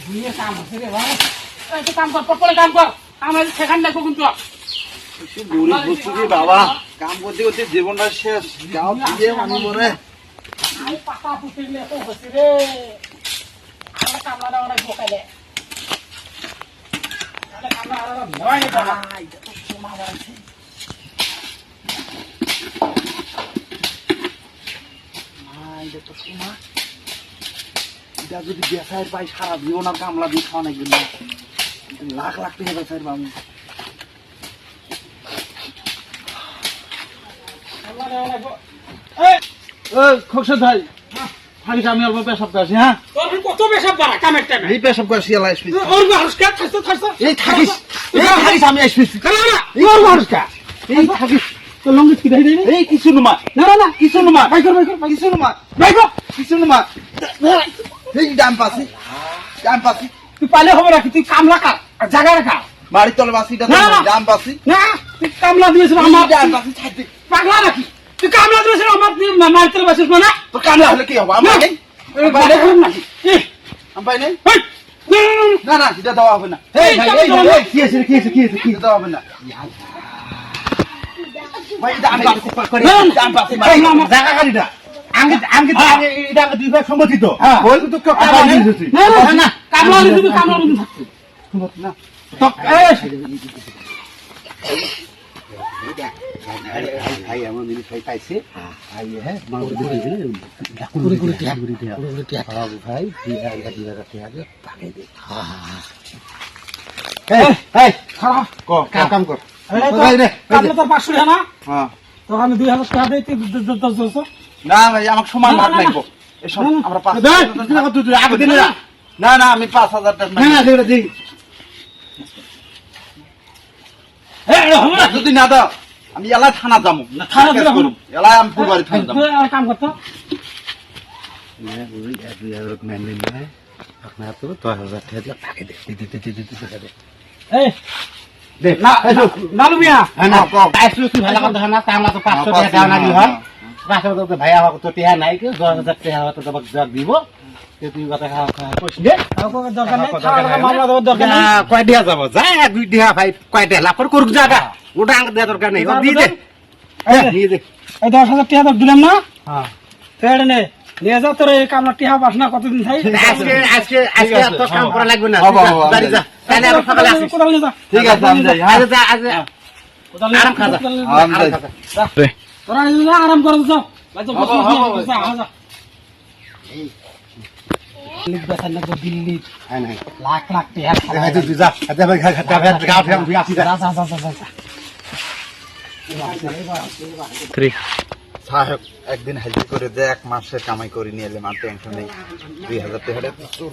দিয়ে কাম হচ্ছে রে ভাই এই তো কাম কর পরে কাম কর আমার সেখান দেখো কিন্তু গরিব বস্তু কি বাবা কাম করতে করতে জীবনটা শেষ যাও দিয়ে আমি মনে আমি পাতা পুতিলে তো হচ্ছে রে আমার কামলা অনেক বোকালে আরে কামলা আর ভয় নেই বাবা এটা তো সোমা আছে এটা তো সোমা এটা যদি বেসায়ের পাই সারা জীবন আর কামলা দিয়ে খাওয়া নাই কিন্তু লাখ লাখ টাকা বেসায়ের পাবো খোকসাদ ভাই হারিস আমি অল্প পেশাব করছি হ্যাঁ তোর কত পেশাব বাড়া কামের টাইমে এই পেশাব করছি এলা আসবি ওর মানুষ কে খাইছো এই থাকিস এই থাকিস আমি আসবি কালা না এই ওর মানুষ কা এই থাকিস তো লঙ্গিস কি দেই এই কিছু নুমা না কিছু নুমা বাইকর কিছু নুমা বাইকর কিছু নুমা এই ডাম পাসি তুই পালে হবে নাকি তুই কামলা কার জায়গা রাখা বাড়ি তলে বাসিটা ডাম পাসি না তুই কামলা দিয়েছিস আমার ডাম পাসি ছাড় পাগলা নাকি তুই কামলা দিয়েছিস আমার মারতে বাসিস না তো কামলা হলে কি হবে আমার নেই নাকি আমি নেই হেই, না এটা দেওয়া হবে না এই ভাই এই কি আছে দেওয়া হবে না ভাই ডাম পাসি করে ডাম পাসি জায়গা গাড়িটা আঙ্গে এটা আঙ্গে দুই ভাই সম্মতি তো বল তো কামলা না কামলা দিবি কামলা দিবি সম্মতি না তো ভাই আমার মিনি ভাই পাইছে ভাই হ্যাঁ ভাই কাম কর কামলা তোর 500 টাকা না হ্যাঁ তখন আমি 2000 টাকা দিই তুই 10 না ভাই আমাকে সমান ভাগ লাগবো এসব আমরা 5 আগে দিন না আমি 5000 টাকা না দেবো দিই যদি না দাও আমি এলা থানা যাবো থানা দিলে হলো। এলা আমি ফুলবাড়ি থানা যাবো কাম করতো এই দেখ নালু মিয়া ভাইয়া আমাকে তো টিহা নাই কি 10,000 টাকা হয়তো তোমাকে জগ দিব তুই কথা কইস নে দরকার নেই খাওয়ার মামলা দেওয়ার দরকার নেই কয় দিয়া যাব যা 2 টাকা ভাই কয় টাকা লাফর করুক জায়গা ওটা আঙ্গ দেওয়া দরকার নেই দিয়ে দে দিয়ে দে এই 10,000 টাকা তো দিলাম না হ্যাঁ ফের নে নিয়ে যাও তোর এই কামলা টিহা বাসনা কতদিন থাই আজকে এত কাম করা লাগবে না হবো, বাড়ি যা তাহলে আবার সকালে আসিস কোদাল নিয়ে যা ঠিক আছে আমি যাই আজ যা আজ কোদাল নিয়ে আরাম খা যা। আমি যাই তোরা আরাম করে যাও ভাই তো বস যা যা দিল্লি বেতন না দিল্লি হ্যাঁ নাই লাখ লাখ টাকা তুই যা আজ ভাই গা ফেম আসি যা যা সাহেব একদিন হাজির করে দে 1 মাসের কামাই করে নিয়ে এলে মার টেনশন নেই 2000 টাকা প্রচুর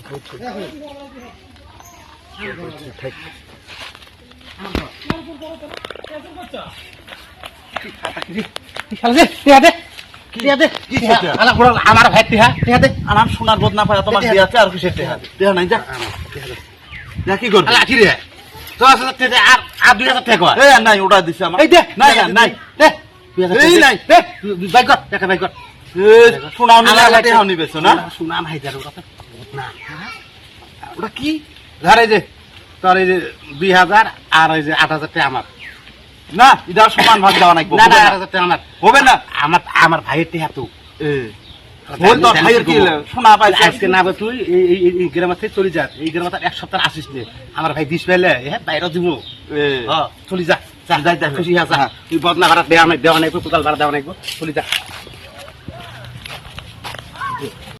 ঠিক আমার ভাই টিহা আমার সোনার বদনা পায় তোমার দিয়ে আছে আর কিছু টাকা নাই যা যা কি করবি কি রে 10,000 টাকা আর 2,000 টাকা এই আর নাই ওটা দিছে আমার এই দে নাই এই নাই ভাই কর টাকা ভাই কর সোনা টাকা নিবেছো না শুনা ভাই যার কথা না ওটা কি ধর এই যে তোর এই যে 2,000 আর এই যে 8,000 টাকা আমার না এটা সমান ভাগ দেওয়া নাই না 8,000 টাকা আমার হবে না আমার ভাইয়ের টিহা তো ওই তো ভাইয়ের কি সোনা পাইছে আজকে না তুই এই গ্রামে থেকে চলে যা এই গ্রামে এক সপ্তাহ আসিস নে আমার ভাই দিস পেলে হ্যাঁ বাইরে দিব চলে যা যাই খুশি যা তুই বদনা ভাড়া দেওয়া নাই কোদাল ভাড়া দেওয়া নাই চলে যা